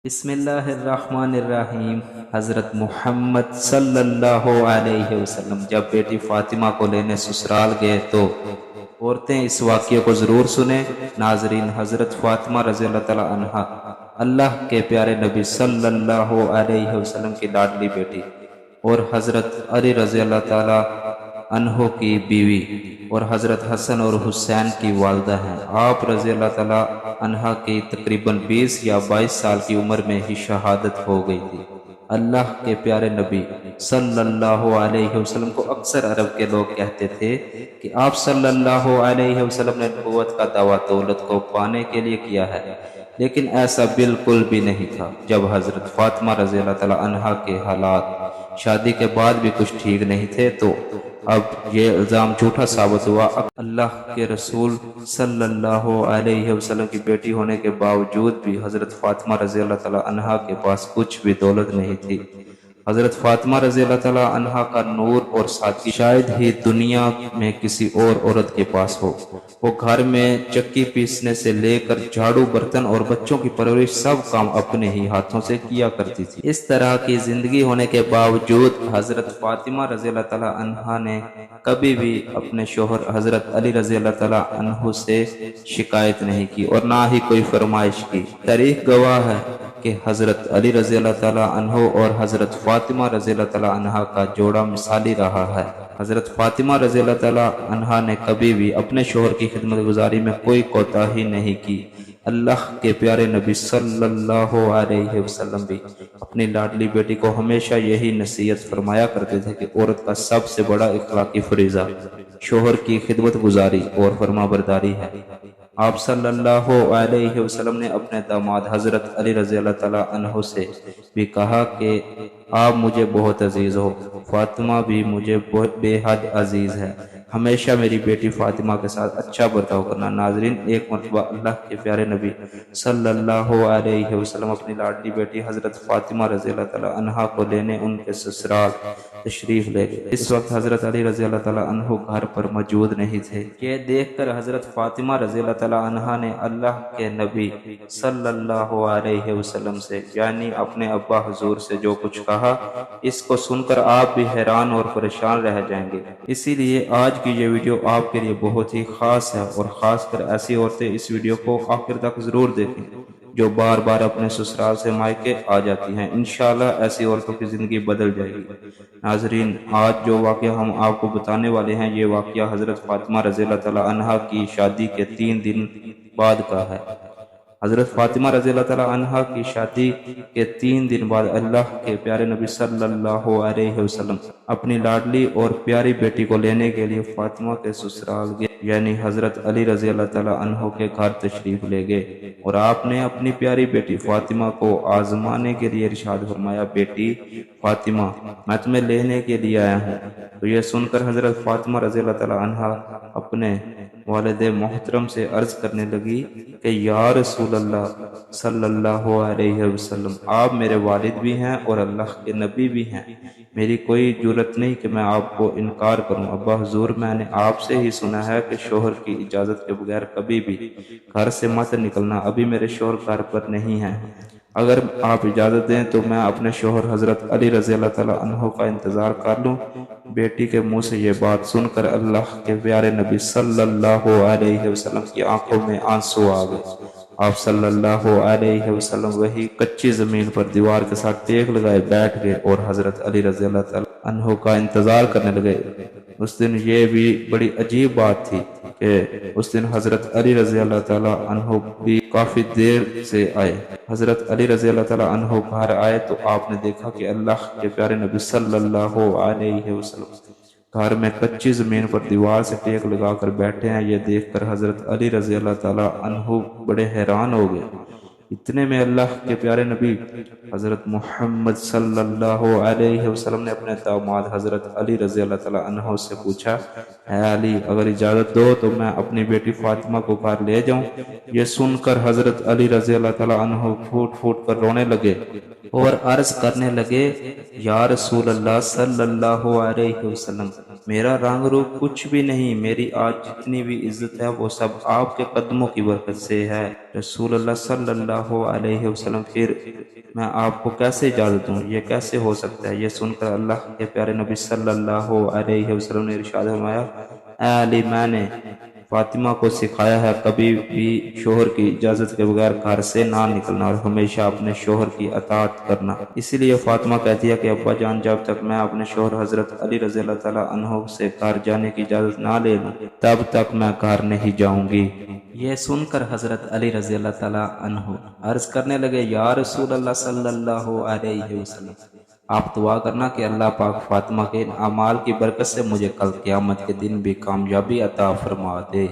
بسم اللہ الرحمن الرحیم۔ حضرت محمد صلی اللہ علیہ وسلم جب بیٹی فاطمہ کو لینے سسرال گئے تو عورتیں اس واقعے کو ضرور سنیں۔ ناظرین، حضرت فاطمہ رضی اللہ تعالی عنہا اللہ کے پیارے نبی صلی اللہ علیہ وسلم کی لاڈلی بیٹی اور حضرت علی رضی اللہ تعالی عنہ کی بیوی اور حضرت حسن اور حسین کی والدہ ہیں۔ آپ رضی اللہ تعالی عنہ کی تقریباً 20 یا 22 سال کی عمر میں ہی شہادت ہو گئی تھی۔ اللہ کے پیارے نبی صلی اللہ علیہ وسلم کو اکثر عرب کے لوگ کہتے تھے کہ آپ صلی اللہ علیہ وسلم نے نبوت کا دعویٰ دولت کو پانے کے لیے کیا ہے، لیکن ایسا بالکل بھی نہیں تھا۔ جب حضرت فاطمہ رضی اللہ تعالی عنہا کے حالات شادی کے بعد بھی کچھ ٹھیک نہیں تھے تو اب یہ الزام جھوٹا ثابت ہوا۔ اللہ کے رسول صلی اللہ علیہ وسلم کی بیٹی ہونے کے باوجود بھی حضرت فاطمہ رضی اللہ تعالی عنہا کے پاس کچھ بھی دولت نہیں تھی۔ حضرت فاطمہ رضی اللہ تعالی عنہا کا نور اور سادگی شاید ہی دنیا میں کسی اور عورت کے پاس ہو۔ وہ گھر میں چکی پیسنے سے لے کر جھاڑو، برتن اور بچوں کی پرورش سب کام اپنے ہی ہاتھوں سے کیا کرتی تھی۔ اس طرح کی زندگی ہونے کے باوجود حضرت فاطمہ رضی اللہ تعالی عنہا نے کبھی بھی اپنے شوہر حضرت علی رضی اللہ تعالی عنہ سے شکایت نہیں کی اور نہ ہی کوئی فرمائش کی۔ تاریخ گواہ ہے کہ حضرت علی رضی اللہ تعالی عنہ اور حضرت فاطمہ رضی اللہ تعالی عنہا کا جوڑا مثالی رہا ہے۔ حضرت فاطمہ رضی اللہ تعالی عنہا نے کبھی بھی اپنے شوہر کی خدمت گزاری میں کوئی کوتاہی نہیں کی۔ اللہ کے پیارے نبی صلی اللہ علیہ وسلم بھی اپنی لاڈلی بیٹی کو ہمیشہ یہی نصیحت فرمایا کرتے تھے کہ عورت کا سب سے بڑا اخلاقی فریضہ شوہر کی خدمت گزاری اور فرما برداری ہے۔ آپ صلی اللہ علیہ وسلم نے اپنے داماد حضرت علی رضی اللہ تعالی عنہ سے بھی کہا کہ آپ مجھے بہت عزیز ہو، فاطمہ بھی مجھے بے حد عزیز ہے، ہمیشہ میری بیٹی فاطمہ کے ساتھ اچھا برتاؤ کرنا۔ ناظرین، ایک مرتبہ اللہ کے پیارے نبی صلی اللہ علیہ وسلم اپنی لاڈلی بیٹی حضرت فاطمہ رضی اللہ تعالی عنہا کو لینے ان کے سسرال تشریف لے گئے۔ اس وقت حضرت علی رضی اللہ تعالی عنہ گھر پر موجود نہیں تھے۔ یہ دیکھ کر حضرت فاطمہ رضی اللہ تعالی عنہا نے اللہ کے نبی صلی اللہ علیہ وسلم سے یعنی اپنے ابا حضور سے جو کچھ کہا، اس کو سن کر آپ بھی حیران اور پریشان رہ جائیں گے۔ اسی لیے آج کی یہ ویڈیو آپ کے لیے بہت ہی خاص ہے اور خاص کر ایسی عورتیں اس ویڈیو کو آخر تک ضرور دیکھیں جو بار بار اپنے سسرال سے مائکے آ جاتی ہیں۔ انشاءاللہ ایسی عورتوں کی زندگی بدل جائے گی۔ ناظرین، آج جو واقعہ ہم آپ کو بتانے والے ہیں، یہ واقعہ حضرت فاطمہ رضی اللہ تعالی عنہا کی شادی کے 3 دن بعد کا ہے۔ حضرت فاطمہ رضی اللہ تعالی عنہا کی شادی کے 3 دن بعد اللہ کے پیارے نبی صلی اللہ علیہ وسلم اپنی لاڈلی اور پیاری بیٹی کو لینے کے لیے فاطمہ کے سسرال گئے، یعنی حضرت علی رضی اللہ تعالی عنہ کے گھر تشریف لے گئے اور آپ نے اپنی پیاری بیٹی فاطمہ کو آزمانے کے لیے ارشاد فرمایا، بیٹی فاطمہ، میں تمہیں لینے کے لیے آیا ہوں۔ تو یہ سن کر حضرت فاطمہ رضی اللہ تعالی عنہا اپنے والد محترم سے عرض کرنے لگی کہ یا رسول اللہ صلی اللہ علیہ وسلم، آپ میرے والد بھی ہیں اور اللہ کے نبی بھی ہیں، میری کوئی جرت نہیں کہ میں آپ کو انکار کروں۔ ابا حضور، میں نے آپ سے ہی سنا ہے کہ شوہر کی اجازت کے بغیر کبھی بھی گھر سے مت نکلنا۔ ابھی میرے شوہر گھر پر نہیں ہیں، اگر آپ اجازت دیں تو میں اپنے شوہر حضرت علی رضی اللہ تعالی عنہ کا انتظار کر لوں۔ بیٹی کے منہ سے یہ بات سن کر اللہ کے پیارے نبی صلی اللہ علیہ وسلم کی آنکھوں میں آنسو آ گئے۔ آپ صلی اللہ علیہ وسلم وہی کچی زمین پر دیوار کے ساتھ ٹیک لگائے بیٹھ گئے اور حضرت علی رضی اللہ تعالی عنہ کا انتظار کرنے لگے۔ اس دن یہ بھی بڑی عجیب بات تھی کہ اس دن حضرت علی رضی اللہ تعالی عنہ بھی کافی دیر سے آئے۔ حضرت علی رضی اللہ تعالی عنہ گھر آئے تو آپ نے دیکھا کہ اللہ کے پیارے نبی صلی اللہ علیہ وسلم گھر میں کچی زمین پر دیوار سے ٹیک لگا کر بیٹھے ہیں۔ یہ دیکھ کر حضرت علی رضی اللہ تعالی عنہ بڑے حیران ہو گئے۔ اتنے میں اللہ کے پیارے نبی حضرت محمد صلی اللہ علیہ وسلم نے اپنے داماد حضرت علی رضی اللہ تعالی عنہ سے پوچھا، اے علی، اگر اجازت دو تو میں اپنی بیٹی فاطمہ کو گھر لے جاؤں۔ یہ سن کر حضرت علی رضی اللہ تعالی عنہ پھوٹ پھوٹ کر رونے لگے اور عرض کرنے لگے، یا رسول اللہ صلی اللہ علیہ وسلم، میرا رنگ روپ کچھ بھی نہیں، میری آج جتنی بھی عزت ہے وہ سب آپ کے قدموں کی برکت سے ہے۔ رسول اللہ صلی اللہ علیہ وسلم پھر میں آپ کو کیسے اجازت دوں، یہ کیسے ہو سکتا ہے؟ یہ سن کر اللہ کے پیارے نبی صلی اللہ علیہ وسلم نے ارشاد فرمایا، اے علی، میں نے فاطمہ کو سکھایا ہے کبھی بھی شوہر کی اجازت کے بغیر گھر سے نہ نکلنا اور ہمیشہ اپنے شوہر کی اطاعت کرنا۔ اسی لیے فاطمہ کہتی ہے کہ ابا جان، جب تک میں اپنے شوہر حضرت علی رضی اللہ تعالیٰ عنہ سے گھر جانے کی اجازت نہ لے لوں تب تک میں گھر نہیں جاؤں گی۔ یہ سن کر حضرت علی رضی اللہ تعالیٰ عنہ عرض کرنے لگے، یا رسول اللہ صلی اللہ علیہ وسلم، آپ دعا کرنا کہ اللہ پاک فاطمہ کے ان اعمال کی برکت سے مجھے کل قیامت کے دن بھی کامیابی عطا فرما دے۔